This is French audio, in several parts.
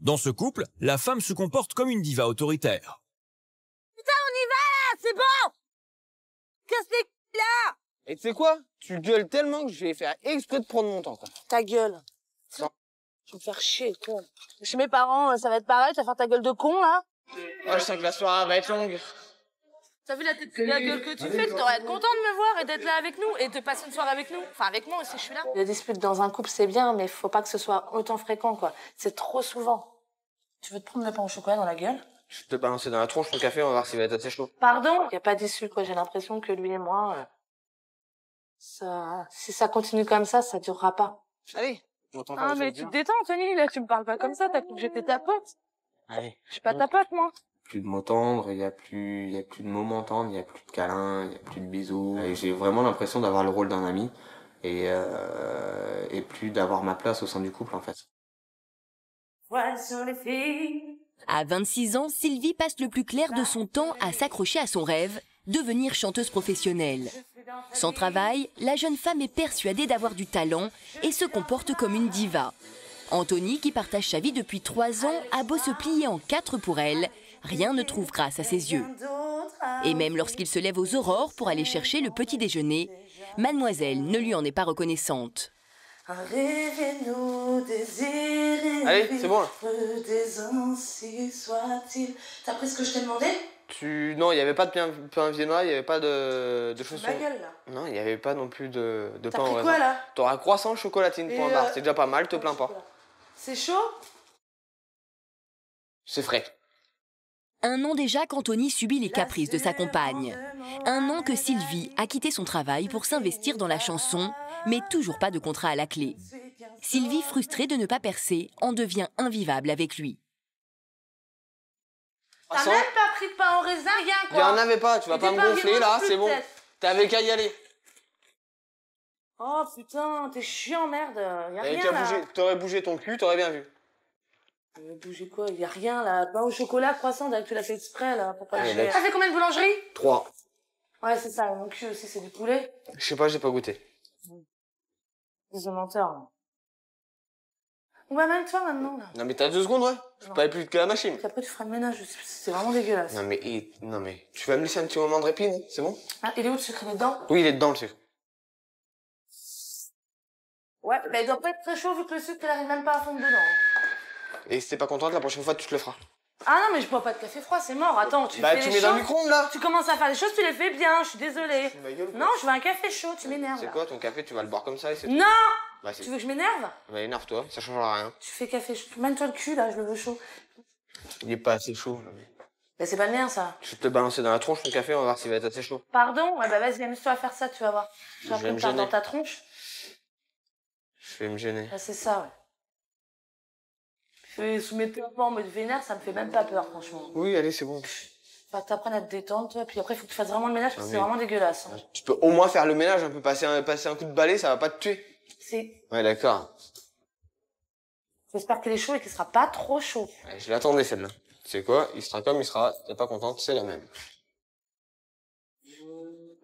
Dans ce couple, la femme se comporte comme une diva autoritaire. Putain, on y va là, c'est bon. Casse les là. Et tu sais quoi? Tu gueules tellement que je vais faire exprès de prendre mon temps, quoi. Ta gueule. Non. Tu vas me faire chier, toi. Chez mes parents, ça va être pareil, tu vas faire ta gueule de con, là. Oh, je sens que la soirée va être longue. T'as vu la gueule que tu fais? Tu devrais être content de me voir et d'être là avec nous et de passer une soirée avec nous. Enfin, avec moi aussi, je suis là. Les disputes dans un couple, c'est bien, mais faut pas que ce soit autant fréquent, quoi. C'est trop souvent. Tu veux te prendre le pain au chocolat dans la gueule? Je vais te balancer dans la tronche ton café, on va voir s'il va être assez chaud. Pardon? Y a pas d'issue, quoi. J'ai l'impression que lui et moi, si ça continue comme ça durera pas. Allez, on t'entend. Ah, mais tu te détends, Tony, là, tu me parles pas comme ça, t'as cru que j'étais ta pote. Allez. Je suis pas ta pote, moi. Plus de mots tendres, il y a plus de moments tendres, il y a plus de câlins, il y a plus de bisous. Et j'ai vraiment l'impression d'avoir le rôle d'un ami et plus d'avoir ma place au sein du couple, en fait. Ouais, sur les filles. À 26 ans, Sylvie passe le plus clair de son temps à s'accrocher à son rêve, devenir chanteuse professionnelle. Sans travail, la jeune femme est persuadée d'avoir du talent et se comporte comme une diva. Anthony, qui partage sa vie depuis 3 ans, a beau se plier en 4 pour elle, rien ne trouve grâce à ses yeux. Et même lorsqu'il se lève aux aurores pour aller chercher le petit déjeuner, mademoiselle ne lui en est pas reconnaissante. Allez, c'est bon là. T'as pris ce que je t'ai demandé? Non, il n'y avait pas de pain viennois, il n'y avait pas de chaussons. Ma gueule, là. Non, il n'y avait pas non plus de pain T'as au pris raisin. quoi, là? T'auras croissant, chocolatine, point barre. C'est déjà pas mal, te plains pas. C'est chaud? C'est frais. 1 an déjà qu'Anthony subit les caprices de sa compagne. 1 an que Sylvie a quitté son travail pour s'investir dans la chanson, mais toujours pas de contrat à la clé. Sylvie, frustrée de ne pas percer, en devient invivable avec lui. T'as même pas pris de pain au raisin, rien, quoi. Il y en avait pas, tu vas pas me gonfler là, c'est bon. T'avais qu'à y aller. Oh putain, t'es chiant, merde. Y'a T'avais rien qu'à là. bouger, t'aurais bougé ton cul, t'aurais bien vu. Bouger quoi? Y'a rien là. Pain au chocolat, croissant, tu l'as fait exprès là. Pour pas Ouais, le chier. là- T'as fait combien de boulangeries? 3. Ouais, c'est ça. Mon cul aussi, c'est du poulet. Je sais pas, j'ai pas goûté. Des menteurs là. On va même toi maintenant là. Non mais t'as 2 secondes, ouais. Je peux pas aller plus vite que la machine. Puis après, tu feras le ménage. C'est vraiment dégueulasse. Non mais tu vas me laisser un petit moment de répit, non? C'est bon? Ah, il est où le sucre? Il est dedans? Oui, il est dedans le sucre. Ouais, mais il doit pas être très chaud vu que le sucre, il arrive même pas à fondre dedans. Et si t'es pas contente, la prochaine fois, tu te le feras. Ah non, mais je bois pas de café froid, c'est mort. Attends, tu Bah fais tu les mets dans le choses. micro-ondes là. Tu commences à faire les choses, tu les fais bien, je suis désolée. Ma gueule, quoi. Non, je veux un café chaud, tu m'énerves. C'est là. quoi ton café? Tu vas le boire comme ça et c'est tout. Non! Bah Tu c'est... veux que je m'énerve? Bah énerve-toi, ça changera rien. Tu fais café chaud. Mène-toi le cul là, je le veux chaud. Il est pas assez chaud. Là. Mais c'est pas le mien ça. Je vais te balancer dans la tronche ton café, on va voir s'il va être assez chaud. Pardon? Ouais, bah vas-y, amuse-toi à faire ça, tu vas voir. Tu vas Je vais me me perdre gêner. dans ta tronche. Je vais me gêner. Bah, c'est ça, ouais. Fais soumettre en mode vénère, ça me fait même pas peur, franchement. Oui, allez, c'est bon. Faut que t'apprennes à te détendre, toi, puis après, il faut que tu fasses vraiment le ménage parce que Ah, c'est mais- vraiment dégueulasse. Hein. Tu peux au moins faire le ménage, un peu passer un coup de balai, ça va pas te tuer. C'est... Ouais, d'accord. J'espère qu'il est chaud et qu'il sera pas trop chaud. Ouais, je l'attendais celle-là. Tu sais quoi? Il sera comme il sera. T'es pas contente, c'est la même.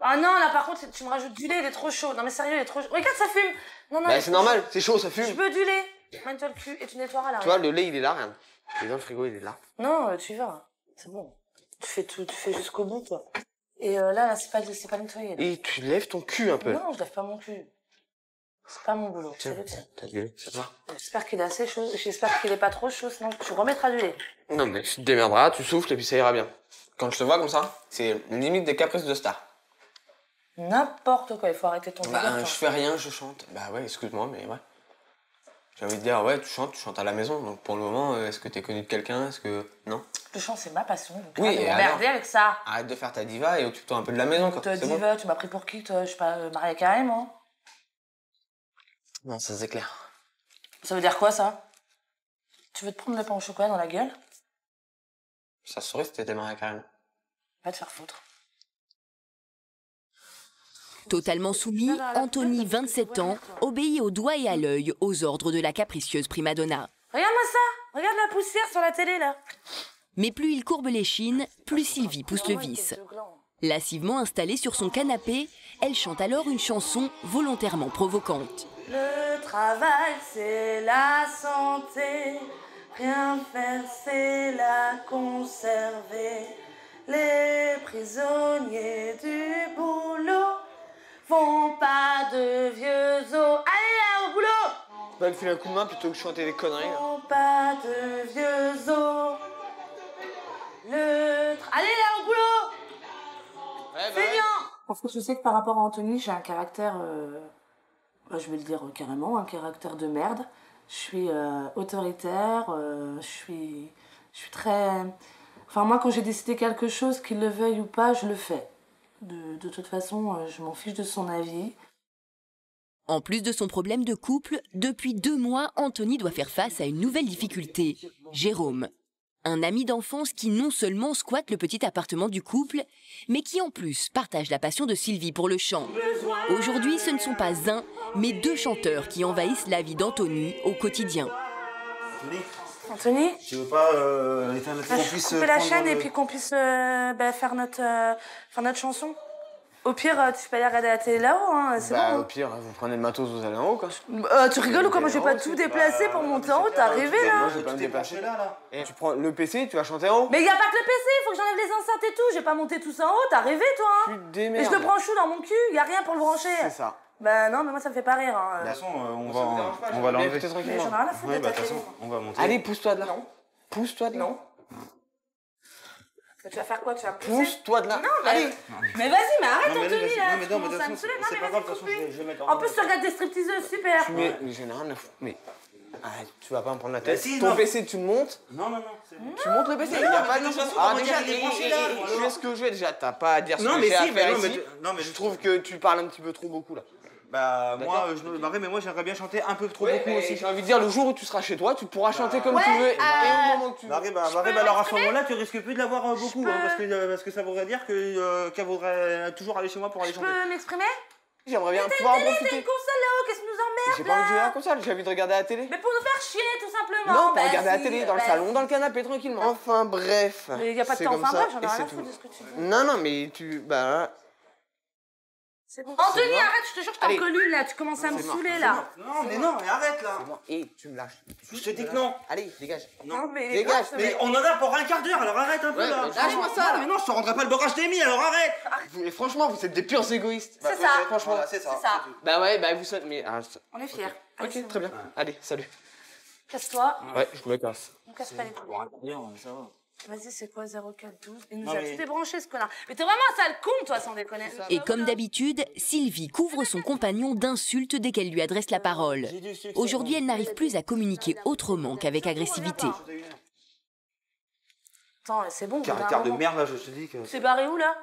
Ah non, là, par contre, tu me rajoutes du lait, il est trop chaud. Non, mais sérieux, il est trop chaud. Regarde, ça fume. Non, non. il Bah est c'est trop normal, c'est chaud, ça chaud. Je fume. veux du lait. Mène-toi le cul et tu nettoieras là. Tu vois, le lait, il est là, regarde. Il est dans le frigo, il est là. Non, tu y vas. C'est bon. Tu fais tout, tu fais jusqu'au bout, toi. Et là, c'est pas nettoyé. Là. Et tu lèves ton cul un peu. Non, je lève pas mon cul. C'est pas mon boulot. Tiens, C'est le tien. t'as gueulé, c'est ça. J'espère qu'il est assez chaud. J'espère qu'il est pas trop chaud, sinon tu remettras du lait. Non mais tu te démerderas, tu souffles et puis ça ira bien. Quand je te vois comme ça, c'est limite des caprices de star. N'importe quoi, il faut arrêter ton délire. Bah, toi. je fais rien, je chante. Bah ouais, excuse-moi, mais ouais. J'ai envie de dire, ouais, tu chantes à la maison. Donc pour le moment, est-ce que t'es connu de quelqu'un? Est-ce que... Non? Le chant, c'est ma passion. Donc Oui, arrête de et m'emmerder avec ça. Arrête de faire ta diva et occupe-toi un peu de la maison, quoi. Toi, C'est bon? diva, tu m'as pris pour qui, toi? Je suis pas Maria Carré, moi. Non, ça c'est clair. Ça veut dire quoi, ça? Tu veux te prendre le pain au chocolat dans la gueule? Ça se saurait si t'étais mariée carrément. Va te faire foutre. Totalement soumis, Anthony, 27 ans, obéit au doigt et à l'œil aux ordres de la capricieuse primadonna. Regarde-moi ça! Regarde la poussière sur la télé, là! Mais plus il courbe l'échine, plus Sylvie pousse le vice. Lassivement installée sur son canapé, elle chante alors une chanson volontairement provocante. Le travail, c'est la santé. Rien faire, c'est la conserver. Les prisonniers du boulot font pas de vieux os. Allez là, au boulot! Tu vas me filer un coup de main plutôt que de chanter des conneries. Font pas de vieux os. Allez là, au boulot! Ouais, Feignant! Parce que je sais que par rapport à Anthony, j'ai un caractère, je vais le dire carrément, un caractère de merde. Je suis autoritaire, je suis très... Enfin, moi, quand j'ai décidé quelque chose, qu'il le veuille ou pas, je le fais. De toute façon, je m'en fiche de son avis. En plus de son problème de couple, depuis 2 mois, Anthony doit faire face à une nouvelle difficulté. Jérôme. Un ami d'enfance qui non seulement squatte le petit appartement du couple, mais qui en plus partage la passion de Sylvie pour le chant. Aujourd'hui, ce ne sont pas un, mais 2 chanteurs qui envahissent la vie d'Anthony au quotidien. Anthony, tu veux pas éteindre qu'on puisse couper la chaîne et puis qu'on puisse faire notre chanson. Au pire, tu peux aller regarder la télé là-haut, hein, c'est bon. Au pire, vous prenez le matos, vous allez en haut, quoi. Tu rigoles ou quoi? Moi, j'ai pas tout déplacé pour monter en haut, t'es arrivé là? Moi, je vais pas me déplacer là. Et tu prends le PC, tu vas chanter en haut. Mais y a pas que le PC, faut que j'enlève les enceintes et tout, j'ai pas monté tout ça en haut, t'es arrivé toi, hein? Tu te démerdes. Et je le branche où dans mon cul? Y a rien pour le brancher. C'est ça. Bah non, mais moi ça me fait pas rire. Hein. De toute façon, on va l'enlever. Mais j'en ai rien à foutre de ta de toute télé. façon, on va monter. Allez, pousse-toi de là. Pousse-toi de là. Tu vas faire quoi? Tu vas me pousser? Pousse-toi de là. Non, mais... Allez. Mais vas-y, mais arrête Non, mais Anthony là, mais tu non, mais de commences à toute me façon, saouler. Non, c'est mais pas grave, vas-y, de toute façon, coupe-lui. je vais mettre En plus, tu regardes des stripteaseuses, super. Mais j'en ai rien à foutre. Mais tu vas pas me prendre la tête. si, Ton non. PC, tu le montes. Non, c'est bon. Tu montes le PC. Il y a pas de façon, Ah, on va déjà, dire, il est branché là. tu fais ce que je veux. Déjà, t'as pas à dire ce Non, que mais j'ai à si, faire mais ici. non, mais Je trouve que tu parles un petit peu trop beaucoup là. Bah, moi, je me barrais, mais moi, j'aimerais bien chanter un peu trop beaucoup aussi. J'ai envie de dire, le jour où tu seras chez toi, tu pourras chanter comme tu veux. Et au moment que tu veux. Alors à ce moment-là, tu risques plus de l'avoir beaucoup, hein, parce que ça voudrait dire qu'elle voudrait toujours aller chez moi pour aller Je chanter. peux m'exprimer? J'aimerais bien pouvoir en T'as une profiter. console là-haut, qu'est-ce qui nous emmerde? J'ai pas envie de jouer à la console, j'ai envie de regarder la télé. Mais pour nous faire chier, tout simplement. Non, bah, pour regarder la si, télé dans le bah, salon, dans le canapé, tranquillement. Enfin bref. Mais y a pas de c'est temps, comme enfin ça, bref, j'en ai et rien c'est à foutre tout. de ce que tu dis. Non, mais tu... Bah... C'est bon. Anthony, bon. arrête, je te jure, je t'en Allez. colle là, tu commences à me C'est mort, saouler c'est là. mort. Non, mais arrête là. Et tu me lâches. Je te dis que non. Allez, dégage. Non, mais Dégage, Mais on en a pour un quart d'heure, alors arrête un peu Ouais, là. mais lâche-moi ça, Non, là. mais non, je te rendrai pas le beurre HDMI, alors arrête. Et franchement, vous êtes des purs égoïstes. C'est ça. Franchement, Voilà, c'est ça. C'est ça. Bah ouais, bah vous savez... Mais... On est fiers. Ok, très bien. Allez, salut. Casse-toi, Ouais, je me casse. on casse pas les couilles. Ça va. Vas-y, c'est quoi 0412? Il nous Non, a mais- tout débranché ce connard. Mais t'es vraiment un sale con, toi, sans déconner. Et comme d'habitude, Sylvie couvre son compagnon d'insultes dès qu'elle lui adresse la parole. Aujourd'hui, elle n'arrive plus à communiquer autrement qu'avec agressivité. Attends, c'est bon. Caractère de merde là, je te dis que. C'est barré où là?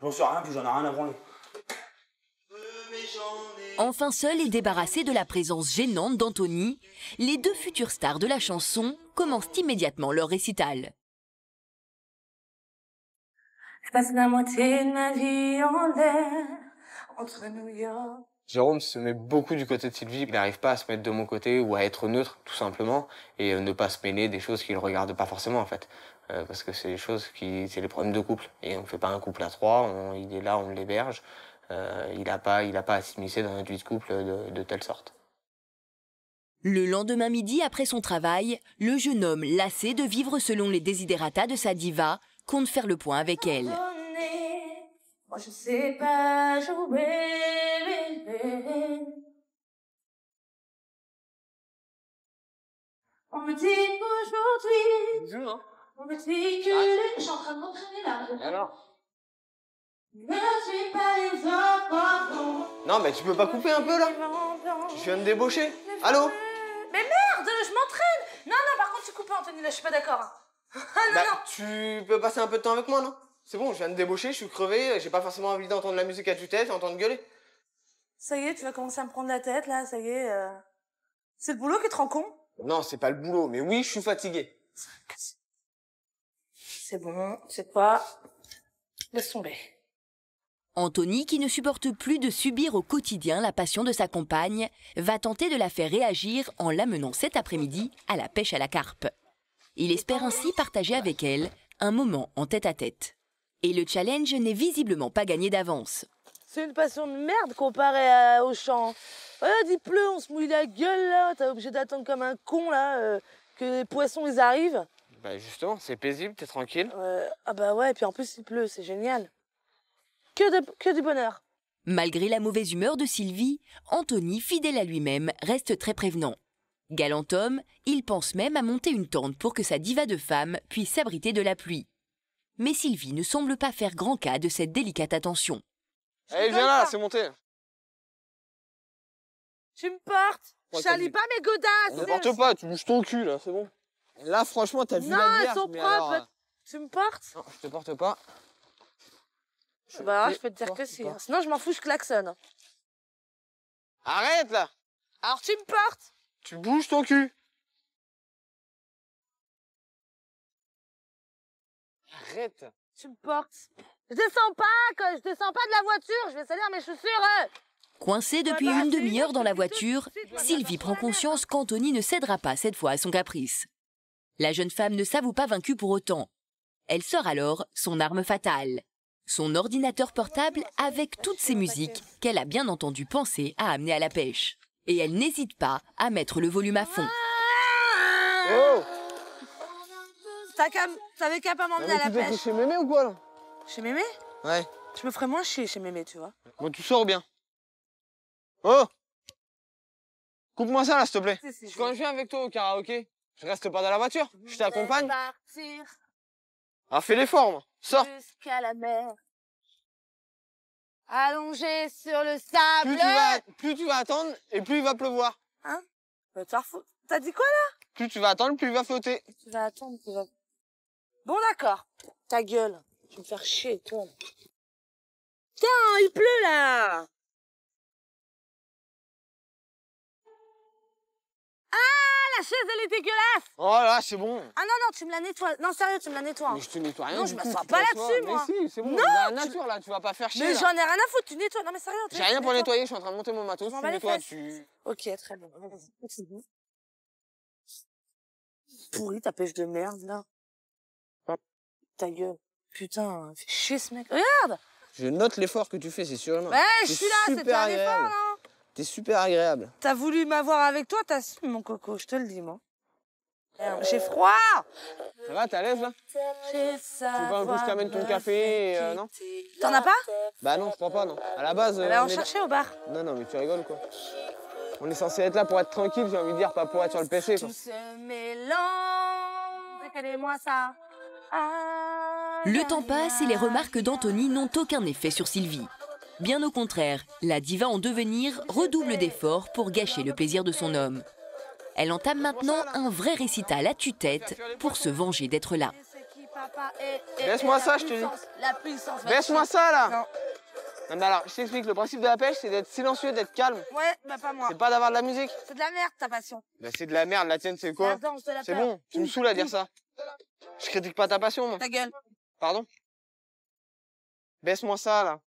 J'en sais rien, puis j'en ai rien à branler. Enfin seule et débarrassée de la présence gênante d'Anthony, les 2 futures stars de la chanson commencent immédiatement leur récital. Je passe la moitié de ma vie en l'air, entre New York. Jérôme se met beaucoup du côté de Sylvie. Il n'arrive pas à se mettre de mon côté ou à être neutre, tout simplement, et ne pas se mêler des choses qui le regardent pas forcément, en fait. Parce que c'est des choses c'est les problèmes de couple. Et on fait pas un couple à 3, il est là, on l'héberge. Il a pas à s'immiscer dans notre vie de couple de telle sorte. Le lendemain midi, après son travail, le jeune homme, lassé de vivre selon les desiderata de sa diva, compte faire le point avec elle. Moi je sais pas jouer. On me dit qu'aujourd'hui, Bisous, hein. on me dit que je suis en train de m'entraîner là. Et alors? Je suis pas les autres. Non, mais tu peux pas couper un peu, là? Je viens de débaucher. Allô? Mais merde, je m'entraîne. Non, par contre tu coupes pas Anthony, là je suis pas d'accord. Ah non, non. Tu peux passer un peu de temps avec moi, non? C'est bon, je viens de débaucher, je suis crevé, j'ai pas forcément envie d'entendre la musique à tue-tête et entendre gueuler. Ça y est, tu vas commencer à me prendre la tête là, ça y est. C'est le boulot qui te rend con? Non, c'est pas le boulot, mais oui, je suis fatigué. C'est bon, c'est quoi? Laisse tomber. Anthony, qui ne supporte plus de subir au quotidien la passion de sa compagne, va tenter de la faire réagir en l'amenant cet après-midi à la pêche à la carpe. Il espère ainsi partager avec elle un moment en tête-à-tête. Et le challenge n'est visiblement pas gagné d'avance. C'est une passion de merde comparé au chant. Voilà, il pleut, on se mouille la gueule là, t'es obligé d'attendre comme un con là. que les poissons, ils arrivent. Bah justement, c'est paisible, t'es tranquille. Ah bah ouais, et puis en plus, il pleut, c'est génial. Que du bonheur. Malgré la mauvaise humeur de Sylvie, Anthony, fidèle à lui-même, reste très prévenant. Galant homme, il pense même à monter une tente pour que sa diva de femme puisse s'abriter de la pluie. Mais Sylvie ne semble pas faire grand cas de cette délicate attention. Allez, viens là, c'est monté. Tu me portes. Ouais, Chalis pas mes godasses. Ne porte pas, tu bouges ton cul là, c'est bon. Là, franchement, t'as vu Non, la elles vierge, sont mais propres. alors, Tu me portes? non, je te porte pas. Bah, je peux te dire que si. Hein. Sinon, je m'en fous, je klaxonne. Arrête là. Alors, tu me portes? Tu bouges ton cul. Arrête. Tu me portes. Je descends pas, je descends pas de la voiture, je vais salir mes chaussures. Coincée depuis une demi-heure dans la voiture, Sylvie prend conscience qu'Anthony ne cédera pas cette fois à son caprice. La jeune femme ne s'avoue pas vaincue pour autant. Elle sort alors son arme fatale, son ordinateur portable avec toutes ces musiques qu'elle a bien entendu penser à amener à la pêche. Et elle n'hésite pas à mettre le volume à fond. Oh. T'avais qu'à pas m'emmener à la pêche. Chez Mémé ou quoi là? Chez Mémé? Ouais. Je me ferais moins chier chez Mémé, tu vois. Bon, tu sors bien. Oh. Coupe-moi ça là, s'il te plaît. Quand je viens avec toi au karaoké, je reste pas dans la voiture, je t'accompagne. Partir Ah, fais l'effort, moi. Sors. jusqu'à la mer. Allongé sur le sable. Plus tu vas attendre et plus il va pleuvoir. Hein? T'as dit quoi là? Plus tu vas attendre, plus il va flotter. Tu vas attendre, tu vas... Bon d'accord. Ta gueule. Tu vas me faire chier, toi. Tiens, il pleut là. Ah, la chaise, elle est dégueulasse. Oh là, c'est bon. Ah non, tu me la nettoies. Non, sérieux, tu me la nettoies. Mais je te nettoie rien. Non, du je tout, m'assois tu pas t'assois. là-dessus, moi. Mais si, c'est bon. Non, Dans la nature là, tu vas pas faire chier. Mais là. j'en ai rien à foutre, tu nettoies. Non, mais sérieux. J'ai rien pour nettoyer, je suis en train de monter mon matos. Je m'en Tu bats les nettoies, fesses. tu. Ok, très bien. Continue. Pourri, ta pêche de merde, là. Ta gueule. Putain, fais chier ce mec. Regarde! Je note l'effort que tu fais, c'est sûr. Ouais, je suis là, c'était un effort, non? T'es super agréable. T'as voulu m'avoir avec toi, t'as su, mon coco, je te le dis, moi. J'ai froid! Ça va, t'es à l'aise là? Tu veux pas un coup, je t'amène ton café et non? T'en as pas? Bah non, je crois pas, non. À la base. Elle va en on est là- chercher au bar. Non, non, mais tu rigoles quoi. On est censé être là pour être tranquille, j'ai envie de dire, pas pour être sur le PC quoi. Tout se mélange. Décalez-moi ça. Le temps passe et les remarques d'Anthony n'ont aucun effet sur Sylvie. Bien au contraire, la diva en devenir redouble d'efforts pour gâcher le plaisir de son homme. Elle entame maintenant un vrai récital à tue-tête pour se venger d'être là. Baisse-moi ça, je te dis. La puissance. Baisse-moi ça là! Non. Non, mais alors, je t'explique, le principe de la pêche, c'est d'être silencieux, d'être calme. Ouais, bah pas moi. C'est pas d'avoir de la musique. C'est de la merde, ta passion. Bah c'est de la merde, la tienne c'est quoi? La danse de la C'est peur. bon, tu me saoules à dire ça. Je critique pas ta passion, moi. Ta gueule. Pardon? Baisse-moi ça, là.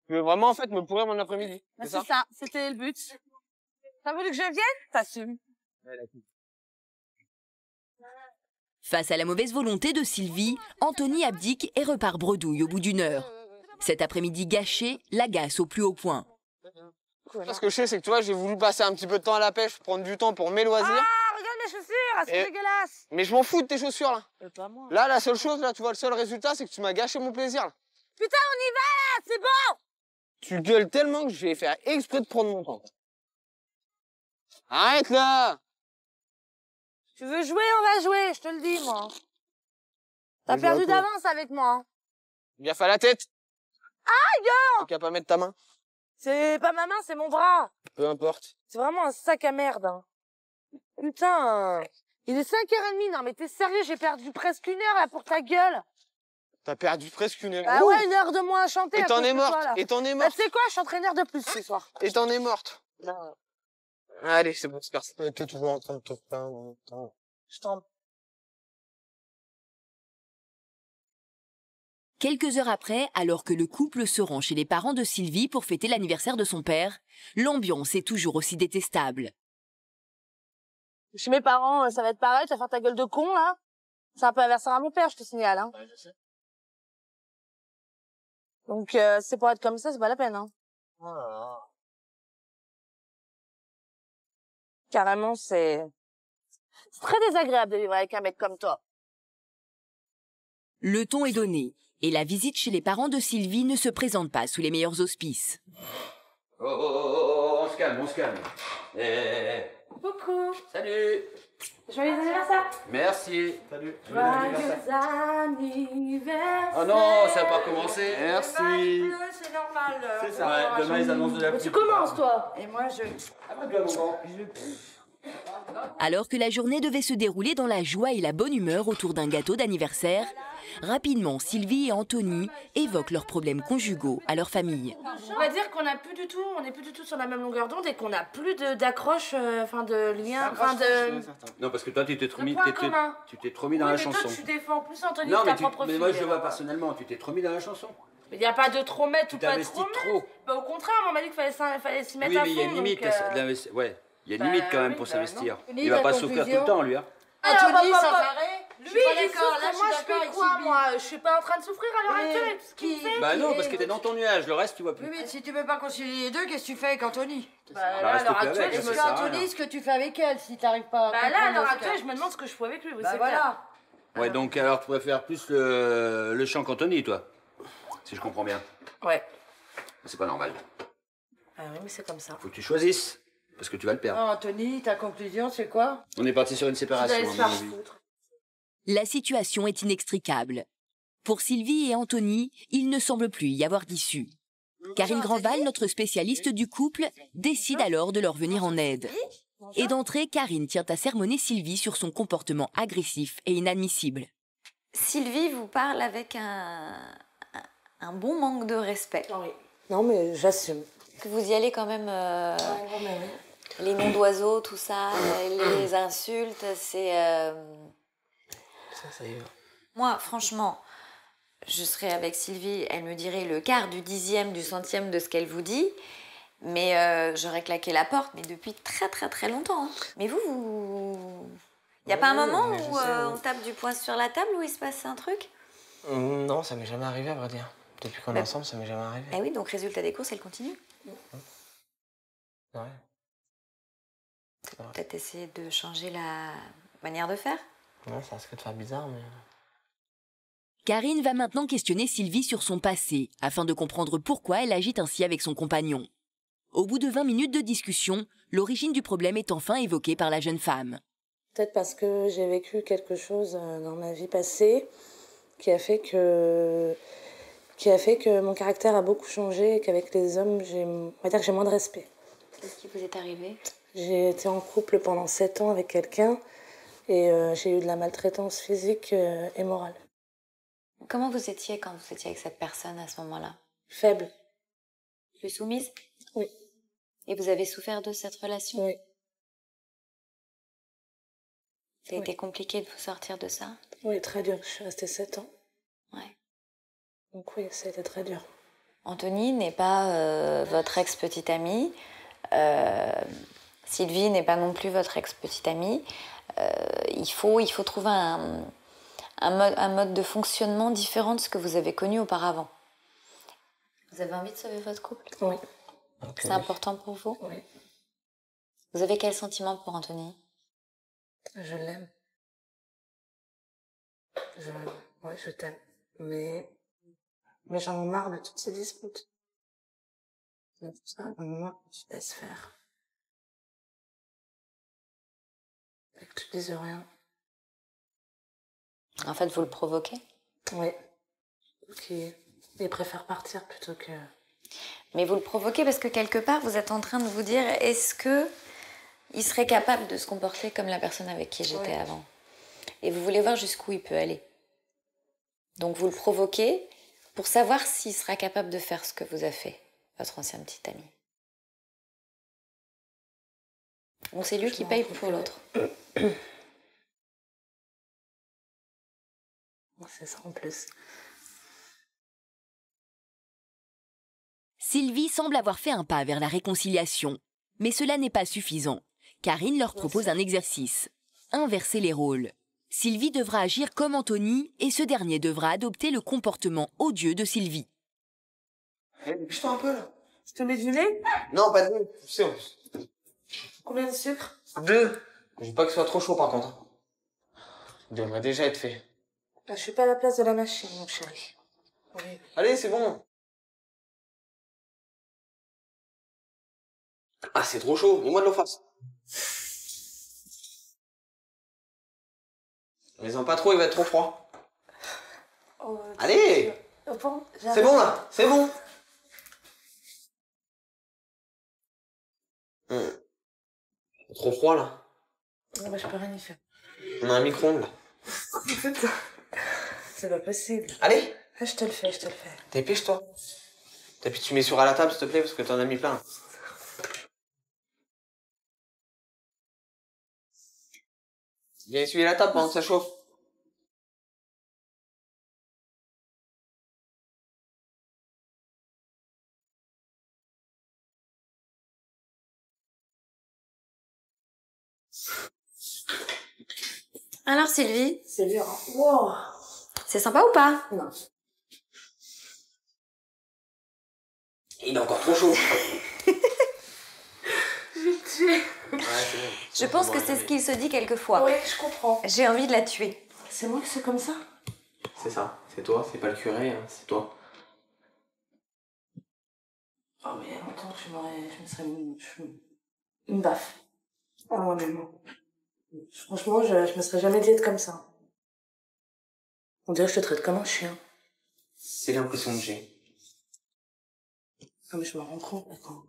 Tu veux vraiment, en fait, me pourrir mon après-midi, Bah, c'est ça? c'est ça, c'était le but. T'as voulu que je vienne? T'assumes. Face à la mauvaise volonté de Sylvie, Anthony abdique et repart bredouille au bout d'une heure. Cet après-midi gâché l'agace au plus haut point. Ce que je sais, c'est que tu vois, j'ai voulu passer un petit peu de temps à la pêche, prendre du temps pour mes loisirs. Ah, regarde mes chaussures, elles sont Et- dégueulasses. Mais je m'en fous de tes chaussures, là. Pas moi. Là, la seule chose, là, tu vois, le seul résultat, c'est que tu m'as gâché mon plaisir, là. Putain, on y va là, c'est bon. Tu gueules tellement que je vais faire exprès de prendre mon temps. Arrête, là! Tu veux jouer, on va jouer, je te le dis, moi. T'as On joue à perdu quoi d'avance avec moi. Hein. Bien fait à la tête. Aïe! T'as qu'à pas mettre ta main. C'est pas ma main, c'est mon bras. Peu importe. C'est vraiment un sac à merde. Hein. Putain, il est 5h30. Non mais t'es sérieux, j'ai perdu presque une heure là pour ta gueule. T'as perdu presque une heure. Ah Ouh. ouais, une heure de moins à chanter. Et à t'en cause es de toi, morte. là. Et t'en es Bah, morte. tu sais quoi, je suis entraîneur de plus ce soir. Et t'en es morte. Non, Allez, c'est bon, c'est parti. T'es toujours en train de te plaindre. je t'en... Quelques heures après, alors que le couple se rend chez les parents de Sylvie pour fêter l'anniversaire de son père, l'ambiance est toujours aussi détestable. Chez mes parents, ça va être pareil, tu vas faire ta gueule de con, là. C'est un peu anniversaire à mon père, je te signale, hein. Ouais, je sais. Donc, c'est pour être comme ça, c'est pas la peine, hein. Oh là là. Carrément, c'est C'est très désagréable de vivre avec un mec comme toi. Le ton est donné et la visite chez les parents de Sylvie ne se présente pas sous les meilleurs auspices. Oh, on se calme, on se calme. Coucou. Salut. Joyeux anniversaire. Merci. Salut. Joyeux anniversaire. Oh non, ça n'a pas commencé. Merci. C'est normal. C'est ça, ouais, demain ils annoncent de la Mais pluie. tu commences, toi. Et moi, je... Alors que la journée devait se dérouler dans la joie et la bonne humeur autour d'un gâteau d'anniversaire, rapidement, Sylvie et Anthony évoquent leurs problèmes conjugaux à leur famille. On va dire qu'on n'est plus du tout sur la même longueur d'onde et qu'on n'a plus d'accroche, enfin de lien, enfin de... Non, parce que toi, tu t'es trop mis, point commun. tu t'es trop mis dans la mais chanson. toi, tu défends plus Anthony Non, que ta mais, propre mais fille. moi, je le vois personnellement. Tu t'es trop mis dans la chanson. Mais il n'y a pas de trop mettre ou Tu pas t'investis trop mettre. trop. Bah, au contraire, on m'a dit qu'il fallait s'y mettre Oui, à mais fond. il y a une limite. donc, Ouais, il y a une bah, limite quand même oui, pour bah, s'investir. non. Il va La pas souffrir tout conclusion. le temps, lui. Hein. Anthony, bah, ça bah, paraît. Lui, Je suis pas il d'accord. souffre, Là, moi, je d'accord fais avec quoi, Sylvie. moi? Je suis pas en train de souffrir à l'heure Mais actuelle. Ce qu'il fait. Bah non, est- parce que t'es dans ton nuage. Le reste, tu vois plus. Oui, mais si tu veux pas concilier les deux, qu'est-ce que tu fais avec Anthony? Bah, Bah, là, à reste l'heure plus actuelle, avec, je Est-ce me... ça sert à qu'Anthony, rien. ce que tu fais avec elle, si t'arrives pas à Bah là, à comprendre l'heure ce actuelle, cas. je me demande ce que je fais avec lui. Oui, Bah c'est voilà. Ouais, donc alors tu préfères plus le chant qu'Anthony, toi. Si je comprends bien. clair. Ouais. C'est pas normal. Ah oui, mais c'est comme ça. Faut que tu choisisses. Parce que tu vas le perdre. Non, Anthony, ta conclusion, c'est quoi? On est parti sur une Tu séparation. dois aller à se mon faire avis. foutre. La situation est inextricable. Pour Sylvie et Anthony, il ne semble plus y avoir d'issue. Karine Grandval, notre spécialiste du couple, décide alors de leur venir en aide. Et d'entrée, Karine tient à sermonner Sylvie sur son comportement agressif et inadmissible. Sylvie vous parle avec un bon manque de respect. Oui. Non, mais j'assume. Que vous y allez quand même, les noms d'oiseaux, tout ça, les insultes, c'est... Ça y est. Moi, franchement, je serais avec Sylvie, elle me dirait le quart du dixième, du centième de ce qu'elle vous dit, mais j'aurais claqué la porte, mais depuis très très très longtemps. Hein. Mais vous... Il n'y a pas un moment mais je où sais, on tape du poing sur la table, où il se passe un truc? Non, ça m'est jamais arrivé à vrai dire. Depuis qu'on est Bah- ensemble, ça m'est jamais arrivé. Ah oui, donc résultat des courses, elle continue. Ouais. Peut-être essayer de changer la manière de faire. Non, ça risque de faire bizarre, mais... Karine va maintenant questionner Sylvie sur son passé, afin de comprendre pourquoi elle agit ainsi avec son compagnon. Au bout de 20 minutes de discussion, l'origine du problème est enfin évoquée par la jeune femme. Peut-être parce que j'ai vécu quelque chose dans ma vie passée qui a fait que mon caractère a beaucoup changé et qu'avec les hommes, on va dire que j'ai moins de respect. Qu'est-ce qui vous est arrivé? J'ai été en couple pendant 7 ans avec quelqu'un et j'ai eu de la maltraitance physique et morale. Comment vous étiez quand vous étiez avec cette personne à ce moment-là? Faible. Plus soumise? Oui. Et vous avez souffert de cette relation? Oui. Ça a été compliqué de vous sortir de ça? Oui, très dur. Je suis restée 7 ans. Ouais. Donc oui, ça a été très dur. Anthony n'est pas votre ex-petite amie. Sylvie n'est pas non plus votre ex-petite amie. Il faut trouver un mode de fonctionnement différent de ce que vous avez connu auparavant. Vous avez envie de sauver votre couple? Oui. C'est important pour vous? Oui. Vous avez quel sentiment pour Anthony? Je l'aime. Oui, je t'aime. Mais j'en ai marre de toutes ces disputes. C'est pour ça, à un moment, je laisse faire. Et que tu dises rien. En fait, vous le provoquez? Oui. Il préfère partir plutôt que... Mais vous le provoquez parce que quelque part, vous êtes en train de vous dire, est-ce que il serait capable de se comporter comme la personne avec qui j'étais avant? Et vous voulez voir jusqu'où il peut aller. Donc vous le provoquez pour savoir s'il sera capable de faire ce que vous a fait votre ancien petit ami. Donc c'est lui qui paye pour l'autre. C'est ça en plus. Sylvie semble avoir fait un pas vers la réconciliation. Mais cela n'est pas suffisant. Karine leur propose un exercice. Inverser les rôles. Sylvie devra agir comme Anthony et ce dernier devra adopter le comportement odieux de Sylvie. Bouge-toi un peu, là. Je te mets du lait? Non, pas de lait. Tu sais, Combien de sucre? 2. Je veux pas que ce soit trop chaud par contre. Il devrait déjà être fait. Je suis pas à la place de la machine, mon chéri. Oui. Allez, c'est bon. Ah, c'est trop chaud. Mets-moi de l'eau face. Mais en pas trop, il va être trop froid. Oh, Allez! Bon, c'est bon là, c'est bon. Trop froid là. Non, bah, je peux rien y faire. On a un micro-ondes là. C'est pas possible. Allez! Ah, je te le fais, je te le fais. Dépêche-toi. Et puis tu mets sur à la table s'il te plaît parce que t'en as mis plein. Viens essuyer la table pendant que ça chauffe. Alors Sylvie, C'est dur, hein. Wow. c'est sympa ou pas? Non. Il est encore trop chaud. Je vais te tuer. Ouais, c'est bon. Je pense que c'est ce qu'il se dit quelquefois. Oui, je comprends. J'ai envie de la tuer. C'est moi que c'est comme ça? C'est ça, c'est toi, c'est pas le curé, hein, c'est toi. Oh, mais il y a longtemps que je me serais une baffe. Ah, moi-même. Franchement, je me serais jamais dit être comme ça. On dirait que je te traite comme un chien. C'est l'impression que j'ai. Ah, mais je me rends compte, d'accord.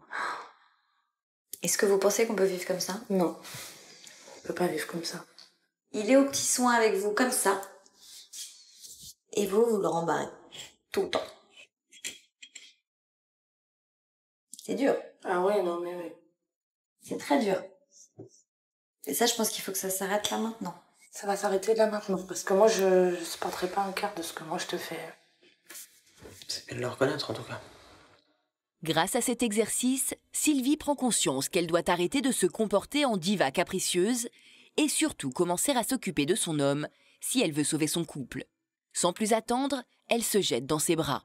Est-ce que vous pensez qu'on peut vivre comme ça? Non. On peut pas vivre comme ça. Il est aux petits soins avec vous comme ça. Et vous, vous le rembarrez. Tout le temps. C'est dur. Ah ouais, non, mais oui. C'est très dur. Et ça, je pense qu'il faut que ça s'arrête là maintenant. Ça va s'arrêter là maintenant, parce que moi, je supporterai pas un quart de ce que moi je te fais. C'est bien de le reconnaître en tout cas. Grâce à cet exercice, Sylvie prend conscience qu'elle doit arrêter de se comporter en diva capricieuse et surtout commencer à s'occuper de son homme si elle veut sauver son couple. Sans plus attendre, elle se jette dans ses bras.